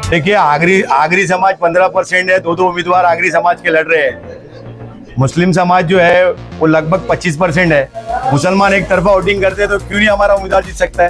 देखिए आगरी समाज 15% है, दो उम्मीदवार आगरी समाज के लड़ रहे हैं। मुस्लिम समाज जो है वो लगभग 25% है। मुसलमान एक तरफा वोटिंग करते हैं तो क्यों नहीं हमारा उम्मीदवार जीत सकता है?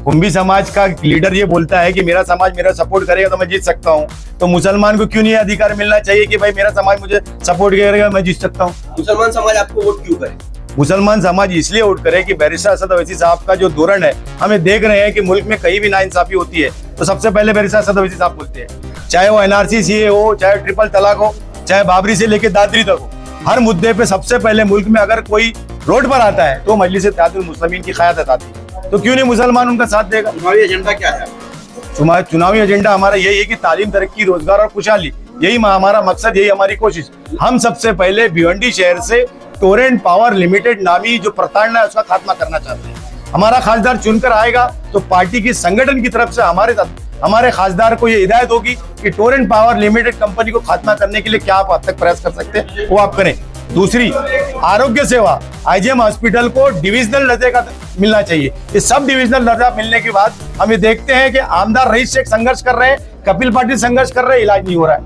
कुंभी समाज का लीडर ये बोलता है कि मेरा समाज मेरा सपोर्ट करेगा तो मैं जीत सकता हूँ, तो मुसलमान को क्यों नहीं अधिकार मिलना चाहिए कि भाई मेरा समाज मुझे सपोर्ट करेगा मैं जीत सकता हूँ? मुसलमान समाज आपको वोट क्यों करे? मुसलमान समाज इसलिए वोट करे कि बैरिस्टर असद अवैसी साहब का जो धोरण है, हमें देख रहे हैं कि मुल्क में कहीं भी नाइंसाफी होती है तो सबसे पहले बैरिस्टर असद अवैसी साहब बोलते हैं। चाहे वो एनआरसी सीए हो, चाहे ट्रिपल तलाक हो, चाहे बाबरी से लेकर दादरी तक हो, हर मुद्दे पे सबसे पहले मुल्क में अगर कोई रोड पर आता है तो मजलिस इत्तेहादुल मुस्लिमीन की क़यादत आती है, तो क्यों नहीं मुसलमान उनका साथ देगा? चुनावी एजेंडा क्या है? चुनावी एजेंडा हमारा यही है कि तालीम, तरक्की, रोजगार और खुशहाली, यही हमारा मकसद, यही हमारी कोशिश। हम सबसे पहले भिवंडी शहर से टोरेंट पावर लिमिटेड नामी जो प्रताड़ना है उसका खात्मा करना चाहते हैं। हमारा खासदार चुनकर आएगा तो पार्टी की संगठन की तरफ से हमारे खासदार को ये हिदायत होगी कि टोरेंट पावर लिमिटेड कंपनी को खात्मा करने के लिए क्या आप अब तक प्रयास कर सकते हैं वो आप करें। दूसरी, आरोग्य सेवा आईजीएम हॉस्पिटल को डिविजनल दर्जे का मिलना चाहिए। ये सब डिविजनल दर्जा मिलने के बाद हम ये देखते हैं कि आमदार रईस शेख संघर्ष कर रहे हैं, कपिल पाटिल संघर्ष कर रहे हैं, इलाज नहीं हो रहा है।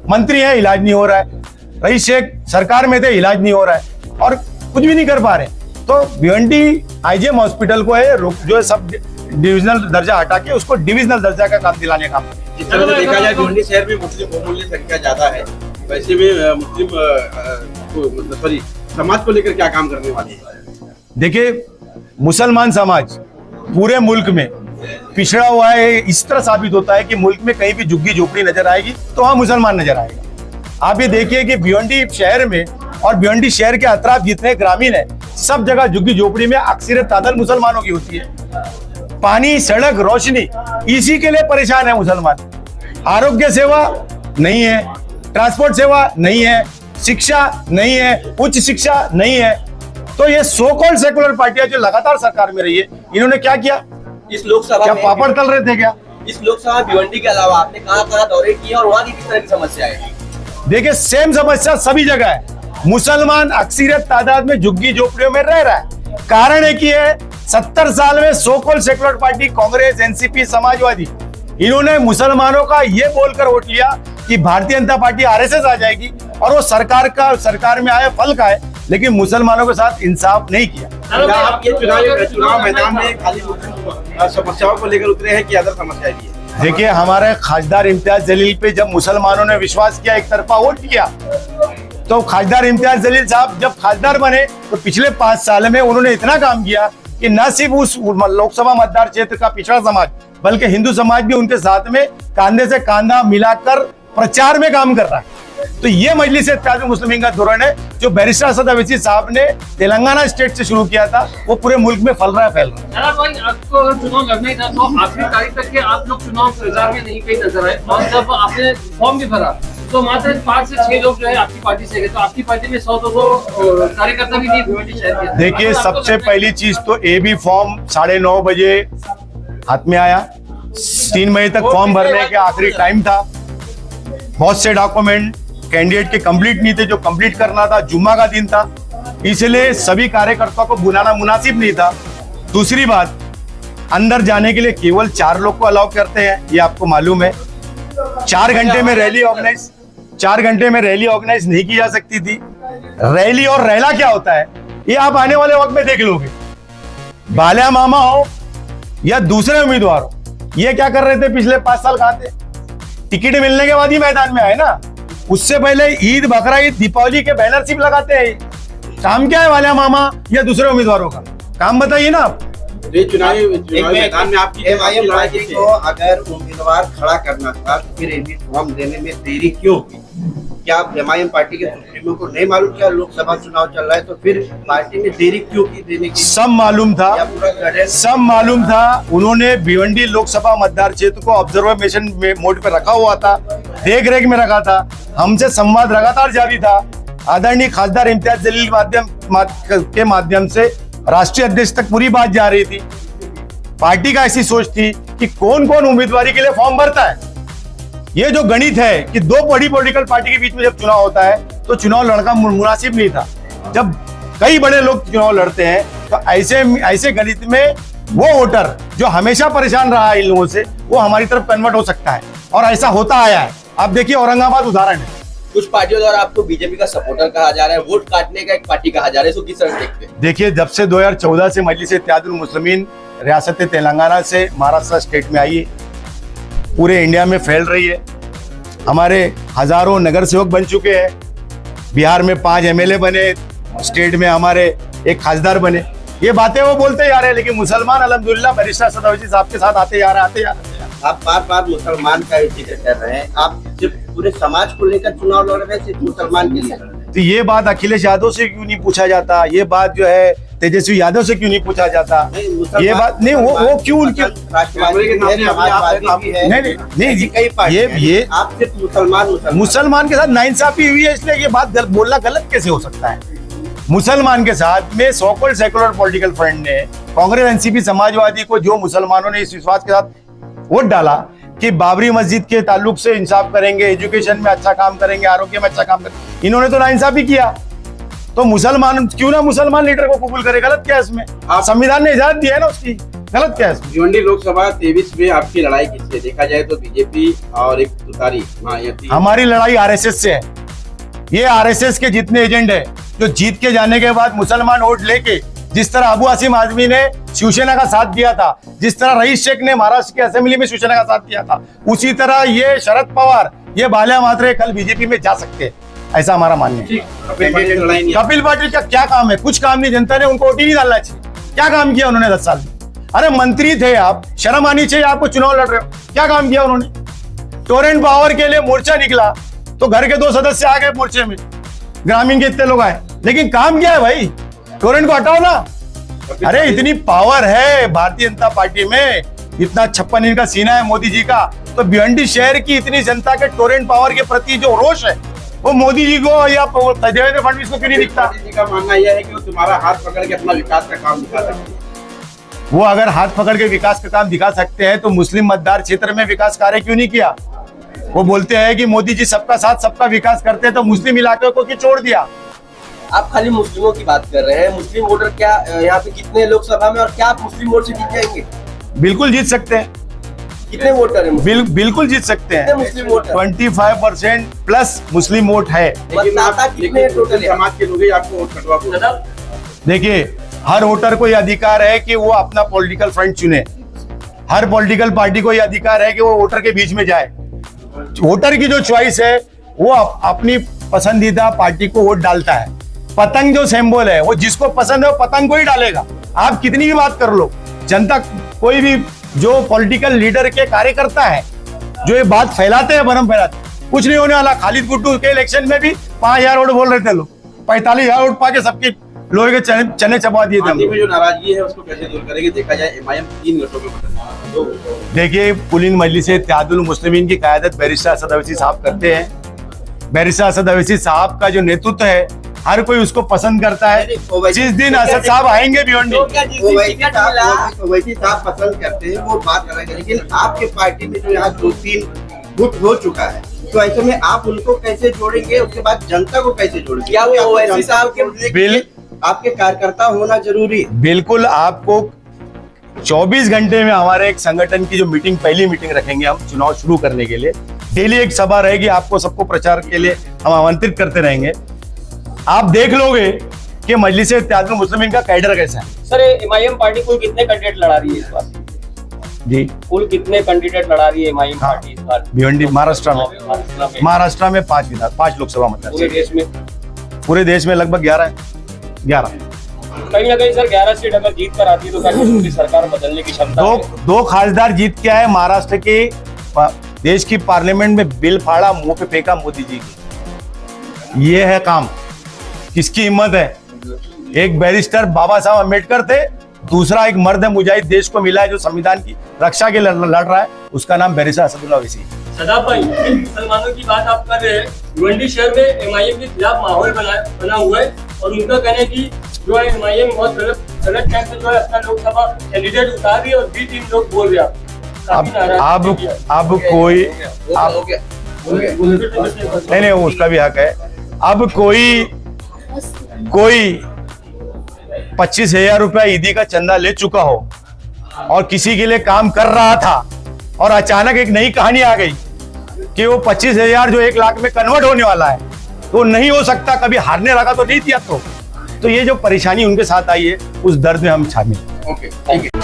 मंत्री है, इलाज नहीं हो रहा है। रईस शेख सरकार में थे, इलाज नहीं हो रहा है और कुछ भी नहीं कर पा रहे। तो भिवंडी आईजीएम हॉस्पिटल को है जो है सब डिविजनल दर्जा हटा के उसको डिविजनल दर्जा का काम दिलाने का। जिस तरह से देखा जाए भिवंडी शहर में मुस्लिम बहुमूल्य संख्या ज्यादा है, वैसे में मुस्लिम समाज को लेकर क्या काम करने वाले हैं? देखिए, मुसलमान समाज पूरे मुल्क में पिछड़ा हुआ है। इस तरह साबित होता है कि मुल्क में कहीं भी झुग्गी झोपड़ी नजर आएगी तो वहां मुसलमान नजर आएगा। आप ये देखिए कि भिवंडी शहर में और भिवंडी शहर के अतराफ जितने ग्रामीण है सब जगह झुग्गी झोपड़ी में अक्सर तादाद मुसलमानों की होती है। पानी, सड़क, रोशनी, इसी के लिए परेशान है मुसलमान। आरोग्य सेवा नहीं है, ट्रांसपोर्ट सेवा नहीं है, शिक्षा नहीं है, उच्च शिक्षा नहीं है। तो ये सो कॉल्ड सेकुलर पार्टियां जो लगातार सरकार में रही है, इन्होंने क्या किया? इस लोकसभा क्या में पापड़ तल रहे थे क्या? इस लोकसभा भिवंडी के अलावा आपने कहाँ दौरे किए और वहाँ की किस तरह की समस्या है? देखिए, सेम समस्या सभी जगह है। मुसलमान अक्सरियत तादाद में झुग्गी झोपड़ियों में रह रहा है। कारण है कि 70 साल में so called secular party Congress, NCP, Samajwadi, इन्होंने मुसलमानों का ये बोलकर वोट लिया कि भारतीय जनता पार्टी आरएसएस आ जाएगी और वो सरकार में आए, फल का है, लेकिन मुसलमानों के साथ इंसाफ नहीं किया। आप ये चुनाव मैदान में खाली समस्याओं को लेकर उतरे हैं कि अदर समस्याएं भी है? देखिए, हमारे खासदार इम्तियाज जलील पे जब मुसलमानों ने विश्वास किया, एक तरफा वोट किया, तो खासदार इम्तियाज जलील साहब जब खासदार बने तो पिछले 5 साल में उन्होंने इतना काम किया कि न सिर्फ उस लोकसभा मतदार क्षेत्र का पिछड़ा समाज बल्कि हिंदू समाज भी उनके साथ में कांधे से कांधा मिलाकर प्रचार में काम कर रहा है। तो ये मजलिस इत्तेहादुल मुस्लिमीन का धोरण है जो बैरिस्टर असद अवैसी साहब ने तेलंगाना स्टेट से शुरू किया था, वो पूरे मुल्क में फैल रहा है। भाई, आपको अगर चुनाव लड़ना ही था तो आखिरी तारीख तक के आप लोग चुनाव प्रचार में नहीं कहीं नजर आए और जब आपने फॉर्म भी भरा तो मात्र 5 से 6 लोग जो है आपकी पार्टी से गए। तो आपकी पार्टी में 100-200 कार्यकर्ता भी नहीं भिवंडी शहर के। देखिए, सबसे पहली चीज तो AB फॉर्म 9:30 बजे हाथ में आया। 3 मई तक फॉर्म भरने के आखिरी टाइम था। बहुत से डॉक्यूमेंट कैंडिडेट के कंप्लीट नहीं थे, जो कंप्लीट करना था। जुम्मा का दिन था, इसलिए सभी कार्यकर्ताओं को बुलाना मुनासिब नहीं था। दूसरी बात, अंदर जाने के लिए केवल 4 लोग को अलाउ करते हैं, ये आपको मालूम है। 4 घंटे में रैली ऑर्गेनाइज नहीं की जा सकती थी। रैली और रैला क्या होता है ये आप आने वाले वक्त में देख लोगे। बालिया मामा हो या दूसरे उम्मीदवार हो, ये क्या कर रहे थे पिछले 5 साल? कहां थे? टिकट मिलने के बाद ही मैदान में आए ना। उससे पहले ईद, बकरा ईद, दीपावली के बैनर सिर्फ लगाते हैं। काम क्या है बालिया मामा या दूसरे उम्मीदवारों का? काम बताइए ना आप। चुनावी मैदान में आपकी लड़ाई को अगर उम्मीदवार खड़ा करना था तो फिर एबी फॉर्म देने में देरी क्यों हुई? क्या एमआईएम पार्टी के सुप्रीमो को नहीं मालूम क्या लोकसभा चुनाव चल रहा है, तो फिर पार्टी ने देरी क्यों की देने की? सब मालूम था। उन्होंने भिवंडी लोकसभा मतदार क्षेत्र को ऑब्जर्वेशन मोड पे रखा हुआ था, देख रेख में रखा था। हमसे संवाद लगातार जारी था। आदरणीय खासदार इम्तियाज जलील के माध्यम से राष्ट्रीय अध्यक्ष तक पूरी बात जा रही थी। पार्टी का ऐसी सोच थी कि कौन कौन उम्मीदवारी के लिए फॉर्म भरता है। ये जो गणित है कि 2 बड़ी पॉलिटिकल पार्टी के बीच में जब चुनाव होता है तो चुनाव लड़ना मुनासिब नहीं था। जब कई बड़े लोग चुनाव लड़ते हैं तो ऐसे गणित में वो वोटर जो हमेशा परेशान रहा है इन लोगों से, वो हमारी तरफ कन्वर्ट हो सकता है, और ऐसा होता आया है। आप देखिए औरंगाबाद उदाहरण है। कुछ पार्टियों द्वारा आपको बीजेपी का सपोर्टर कहा जा रहा है, वोट काटने का एक पार्टी कहा जा रहा है, इसको किस तरह देखते हैं? देखिए, जब से 2014 से मजलिस इत्तेहादुल मुस्लिमीन रियासत तेलंगाना से महाराष्ट्र स्टेट में आई है, पूरे इंडिया में फैल रही है। हमारे हजारों नगर सेवक बन चुके हैं, बिहार में 5 MLA बने, स्टेट में हमारे 1 खासदार बने। ये बातें वो बोलते जा रहे हैं, लेकिन मुसलमान अल्हम्दुलिल्लाह बैरिस्टर असद अवैसी साहब के साथ आते जा रहे हैं। आप बार बार मुसलमान का जिक्र कर रहे हैं, आप सिर्फ पूरे समाज को लेकर चुनाव लड़ रहे हैं, सिर्फ मुसलमान के लिए लड़ रहे हैं? तो ये बात अखिलेश यादव से क्यों नहीं पूछा जाता? ये बात जो है तेजस्वी यादव से क्यों नहीं पूछा जाता? ये बात नहीं, वो क्यों उनके राष्ट्रवादी भी है, समाजवादी भी है, नहीं कई पार्टी ये आप सिर्फ मुसलमान के साथ नाइंसाफी हुई है, इसलिए ये बात बोलना गलत कैसे हो सकता है? मुसलमान के साथ में so called secular political front ने, कांग्रेस, एनसीपी, समाजवादी को, जो मुसलमानों ने इस विश्वास के साथ वोट डाला कि बाबरी मस्जिद के ताल्लुक से इंसाफ करेंगे, एजुकेशन में अच्छा काम करेंगे, आरोग्य में अच्छा काम करेंगे, इन्होंने तो नाइंसाफी किया। तो मुसलमान क्यों ना मुसलमान लीडर को कबूल करे? गलत क्या है इसमें? संविधान ने इजाजत दिया है ना उसकी, गलत क्या है इसमें? भिवंडी लोकसभा 23 में आपकी लड़ाई किससे? देखा जाए तो बीजेपी और एक तुतारी मायावती। हमारी लड़ाई आरएसएस से है। ये आरएसएस के जितने एजेंट है, जो जीत के जाने के बाद मुसलमान वोट लेके, जिस तरह अबू आसिम आजमी ने शिवसेना का साथ दिया था, जिस तरह रईस शेख ने महाराष्ट्र की असेंबली में शिवसेना का साथ दिया था, उसी तरह ये शरद पवार, ये बाल्या मात्रे कल बीजेपी में जा सकते हैं, ऐसा हमारा मानना है। कपिल पाटिल का क्या काम है? कुछ काम नहीं, जनता ने उनको वोट ही नहीं डालना चाहिए। क्या काम किया उन्होंने 10 साल में? अरे मंत्री थे आप, शर्म आनी चाहिए आपको, चुनाव लड़ रहे हो, क्या काम किया उन्होंने? टोरेंट पावर के लिए मोर्चा निकला तो घर के 2 सदस्य आ गए मोर्चे में, ग्रामीण के इतने लोग आए, लेकिन काम क्या है भाई? टोरेंट को हटाओ ना। अरे इतनी पावर है भारतीय जनता पार्टी में, इतना 56 इंच का सीना है मोदी जी का, तो भिवंडी शहर की इतनी जनता के टोरेंट पावर के प्रति जो रोष है, वो मोदी जी को या देवेंद्र फडणवीस को क्यों नहीं दिखता? जी का मानना यह है कि वो तुम्हारा हाथ पकड़ के अपना विकास का काम दिखा सकते हैं। वो अगर हाथ पकड़ के विकास का काम दिखा सकते हैं तो मुस्लिम मतदार क्षेत्र में विकास कार्य क्यों नहीं किया? वो बोलते हैं कि मोदी जी सबका साथ सबका विकास करते हैं, तो मुस्लिम इलाके को क्यों छोड़ दिया? आप खाली मुस्लिमों की बात कर रहे हैं, मुस्लिम वोटर क्या यहाँ पे कितने लोकसभा में, और क्या आप मुस्लिम वोट से जीत जाएंगे? बिल्कुल जीत सकते हैं। कितने वोटर है? बिल्कुल जीत सकते हैं। मुस्लिम वोटर 25% प्लस मुस्लिम वोट है। मतदाता कितने टोटल? समाज के लोग ही आपको वोट कटवा। देखिए, हर वोटर को यह अधिकार है कि वो अपना पॉलिटिकल फ्रंट चुने। हर पॉलिटिकल पार्टी को यह अधिकार है कि वो वोटर के बीच में जाए। वोटर की जो चॉइस है, वो अपनी पसंदीदा पार्टी को वोट डालता है। पतंग जो सिंबल है, वो जिसको पसंद है वो पतंग को ही डालेगा। आप कितनी भी बात कर लो, जनता, कोई भी जो पॉलिटिकल लीडर के कार्यकर्ता है, जो ये बात फैलाते हैं, भरम फैलाते हैं, कुछ नहीं होने वाला। खालिद गुड्डू के इलेक्शन में भी 5000 वोट बोल रहे थे लोग, 45,000 वोट पाके सबके लोहे के चने चबा दिए थे। जो नाराजगी है उसको कैसे दूर करेंगे? देखा जाए एमआईएम 3 गठों में बटा। देखिए, कुलीन मजलिस इत्तेहादुल मुस्लिमीन की क़यादत बैरिस्टर असद अवैसी साहब करते हैं। बैरिस्टर असद अवैसी साहब का जो नेतृत्व है, हर कोई उसको पसंद करता है। जिस दिन असद साहब आएंगे भिवंडी, वैसी साहब पसंद करते हैं, वो बात करेंगे, लेकिन आपके पार्टी में जो यहाँ 2-3 गुट हो चुका है, तो ऐसे में आप उनको कैसे जोड़ेंगे? उसके बाद जनता को कैसे जोड़ेंगे? क्या वो ओवैसी साहब के आपके कार्यकर्ता होना जरूरी है? बिल्कुल। आपको 24 घंटे में हमारे एक संगठन की जो मीटिंग, पहली मीटिंग रखेंगे हम चुनाव शुरू करने के लिए। डेली एक सभा रहेगी, आपको सबको प्रचार के लिए हम आमंत्रित करते रहेंगे। आप देख लोगे कि मजलिस इत्तेहादुल मुस्लिमीन का कैडर कैसा है। सर, एमआईएम पार्टी कुल कितने कैंडिडेट लड़ा रही है इस बार? जी, कुल कितने कैंडिडेट लड़ा रही है एमआईएम पार्टी इस बार? भिवंडी महाराष्ट्र में 5 लोकसभा मतदार। पूरे देश में लगभग 11 है। 11 कहीं ना कहीं सर 11 सीट अगर जीत कर आती है तो क्या सरकार बदलने की क्षमता है? दो खासदार जीत के आए महाराष्ट्र के, देश की पार्लियामेंट में बिल फाड़ा, मुंह पे फेंका मोदी जी की। ये है काम, किसकी हिम्मत है? एक बैरिस्टर बाबा साहब अम्बेडकर थे, दूसरा एक मर्द मुजाहिद देश को मिला है जो संविधान की रक्षा के लड़ रहा है, उसका नाम बैरिस्टर असदुल्लाह ओवैसी। सदाब भाई, मुसलमानों की बात आप कर रहे हैं, भिवंडी शहर में एमआईएम के खिलाफ माहौल बना हुआ है, और उनका कहना है कि जो है एमआईएम बहुत गलत टाइम से जो है अपना लोकसभा कैंडिडेट उतार रही है, और 2-3 लोग बोल रहे हैं। अब कोई नहीं, उसका भी हक है। अब कोई 25,000 रुपया ईदी का चंदा ले चुका हो, और किसी के लिए काम कर रहा था और अचानक एक नई कहानी आ गई कि वो 25,000 जो 1 लाख में कन्वर्ट होने वाला है, तो नहीं हो सकता, कभी हारने लगा तो नहीं दिया। तो ये जो परेशानी उनके साथ आई है, उस दर्द में हम शामिल हैं। ओके, ठीक है।